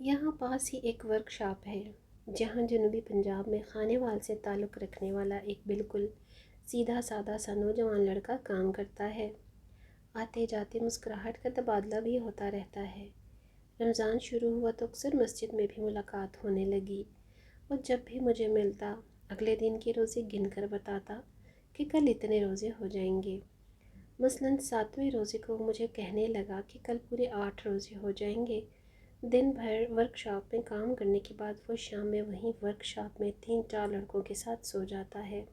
یہاں پاس ہی ایک work shop ہے جہاں جنوبی پنجاب میں خانے وال سے تعلق رکھنے والا ایک بالکل سیدھا سادہ سا نوجوان لڑکا کام کرتا ہے۔ آتے جاتے مسکراہٹ کا تبادلہ بھی ہوتا رہتا ہے۔ رمضان شروع ہوا تو اکثر مسجد میں بھی ملاقات ہونے لگی۔ اور جب بھی مجھے ملتا اگلے دن کی روزے گن کر بتاتا کہ کل اتنے روزے ہو جائیں گے۔ مثلاً 7ویں روزے کو مجھے کہنے لگا کہ کل پورے 8 روزے ہو جائیں گے۔ دن بھر ورک شاپ میں کام کرنے کے بعد وہ شام میں وہیں ورک شاپ میں 3-4 لڑکوں کے ساتھ سو جاتا ہے۔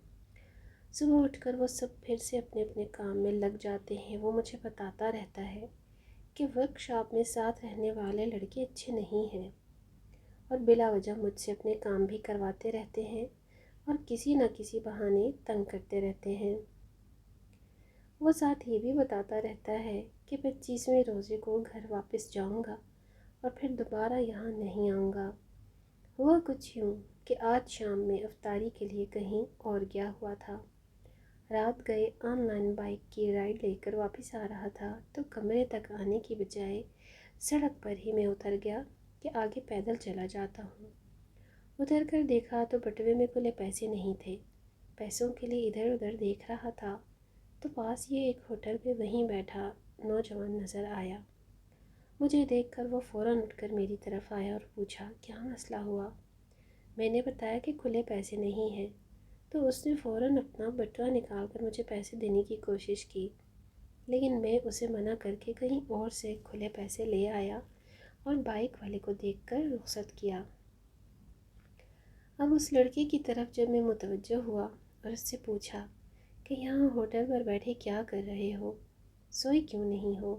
صبح اٹھ کر وہ سب پھر سے اپنے اپنے کام میں لگ جاتے ہیں۔ وہ مجھے بتاتا رہتا ہے کہ ورک شاپ میں ساتھ رہنے والے لڑکے اچھے نہیں ہیں اور بلا وجہ مجھ سے اپنے کام بھی کرواتے رہتے ہیں اور کسی نہ کسی بہانے تنگ کرتے رہتے ہیں۔ وہ ساتھ یہ بھی بتاتا رہتا ہے کہ 25ویں روزے کو گھر واپس جاؤں گا اور پھر دوبارہ یہاں نہیں آؤں گا۔ ہوا کچھ یوں کہ آج شام میں افطاری کے لیے کہیں اور گیا ہوا تھا۔ رات گئے آن لائن بائک کی رائڈ لے کر واپس آ رہا تھا تو کمرے تک آنے کی بجائے سڑک پر ہی میں اتر گیا کہ آگے پیدل چلا جاتا ہوں۔ اتر کر دیکھا تو بٹوے میں کھلے پیسے نہیں تھے۔ پیسوں کے لیے ادھر ادھر دیکھ رہا تھا تو پاس یہ ایک ہوٹل پہ وہیں بیٹھا نوجوان نظر آیا۔ مجھے دیکھ کر وہ فوراً اٹھ کر میری طرف آیا اور پوچھا کیا مسئلہ ہوا۔ میں نے بتایا کہ کھلے پیسے نہیں ہیں تو اس نے فوراً اپنا بٹوا نکال کر مجھے پیسے دینے کی کوشش کی، لیکن میں اسے منع کر کے کہیں اور سے کھلے پیسے لے آیا اور بائک والے کو دیکھ کر رخصت کیا۔ اب اس لڑکے کی طرف جب میں متوجہ ہوا اور اس سے پوچھا کہ یہاں ہوٹل پر بیٹھے کیا کر رہے ہو، سوئے کیوں نہیں ہو؟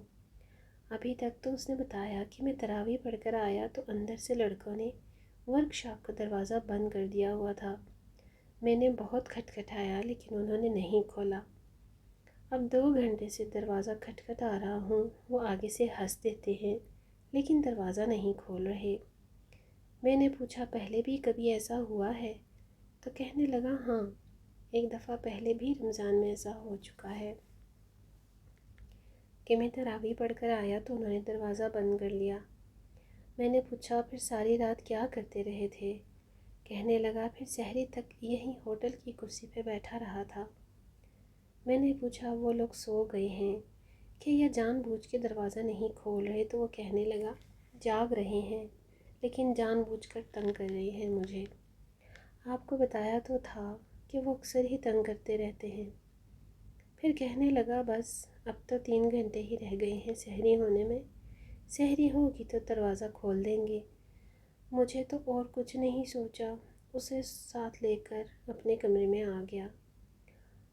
ابھی تک تو اس نے بتایا کہ میں تراویح پڑھ کر آیا تو اندر سے لڑکوں نے ورک شاپ کا دروازہ بند کر دیا ہوا تھا۔ میں نے بہت کھٹکھٹایا لیکن انہوں نے نہیں کھولا۔ اب 2 گھنٹے سے دروازہ کھٹکھٹا رہا ہوں، وہ آگے سے ہنس دیتے ہیں لیکن دروازہ نہیں کھول رہے۔ میں نے پوچھا پہلے بھی کبھی ایسا ہوا ہے؟ تو کہنے لگا ہاں، ایک دفعہ پہلے بھی رمضان میں ایسا ہو چکا ہے کہ میں تراویح پڑھ کر آیا تو انہوں نے دروازہ بند کر لیا۔ میں نے پوچھا پھر ساری رات کیا کرتے رہے تھے؟ کہنے لگا پھر سحری تک یہیں ہوٹل کی کرسی پہ بیٹھا رہا تھا۔ میں نے پوچھا وہ لوگ سو گئے ہیں کہ یا جان بوجھ کے دروازہ نہیں کھول رہے؟ تو وہ کہنے لگا جاگ رہے ہیں لیکن جان بوجھ کر تنگ کر رہے ہیں مجھے۔ آپ کو بتایا تو تھا کہ وہ اکثر ہی تنگ کرتے رہتے ہیں۔ پھر کہنے لگا بس اب تو 3 گھنٹے ہی رہ گئے ہیں سحری ہونے میں، سحری ہوگی تو دروازہ کھول دیں گے۔ مجھے تو اور کچھ نہیں سوچا، اسے ساتھ لے کر اپنے کمرے میں آ گیا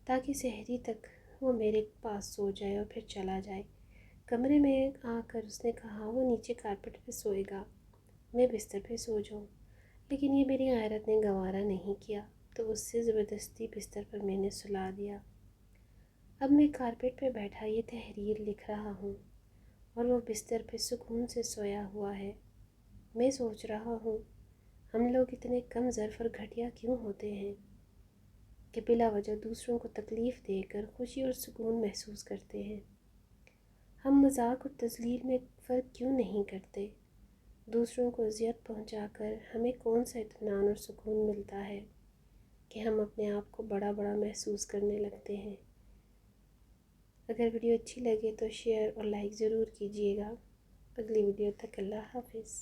تاکہ سحری تک وہ میرے پاس سو جائے اور پھر چلا جائے۔ کمرے میں آ کر اس نے کہا وہ نیچے کارپٹ پہ سوئے گا، میں بستر پہ سو جاؤں، لیکن یہ میری غیرت نے گوارا نہیں کیا تو اس سے زبردستی بستر پر میں نے سلا دیا۔ اب میں کارپٹ پہ بیٹھا یہ تحریر لکھ رہا ہوں اور وہ بستر پہ سکون سے سویا ہوا ہے۔ میں سوچ رہا ہوں ہم لوگ اتنے کم ظرف اور گھٹیا کیوں ہوتے ہیں کہ بلا وجہ دوسروں کو تکلیف دے کر خوشی اور سکون محسوس کرتے ہیں۔ ہم مذاق اور تذلیل میں فرق کیوں نہیں کرتے؟ دوسروں کو اذیت پہنچا کر ہمیں کون سا اطمینان اور سکون ملتا ہے کہ ہم اپنے آپ کو بڑا بڑا محسوس کرنے لگتے ہیں۔ اگر ویڈیو اچھی لگے تو شیئر اور لائک ضرور کیجیے گا۔ اگلی ویڈیو تک اللہ حافظ۔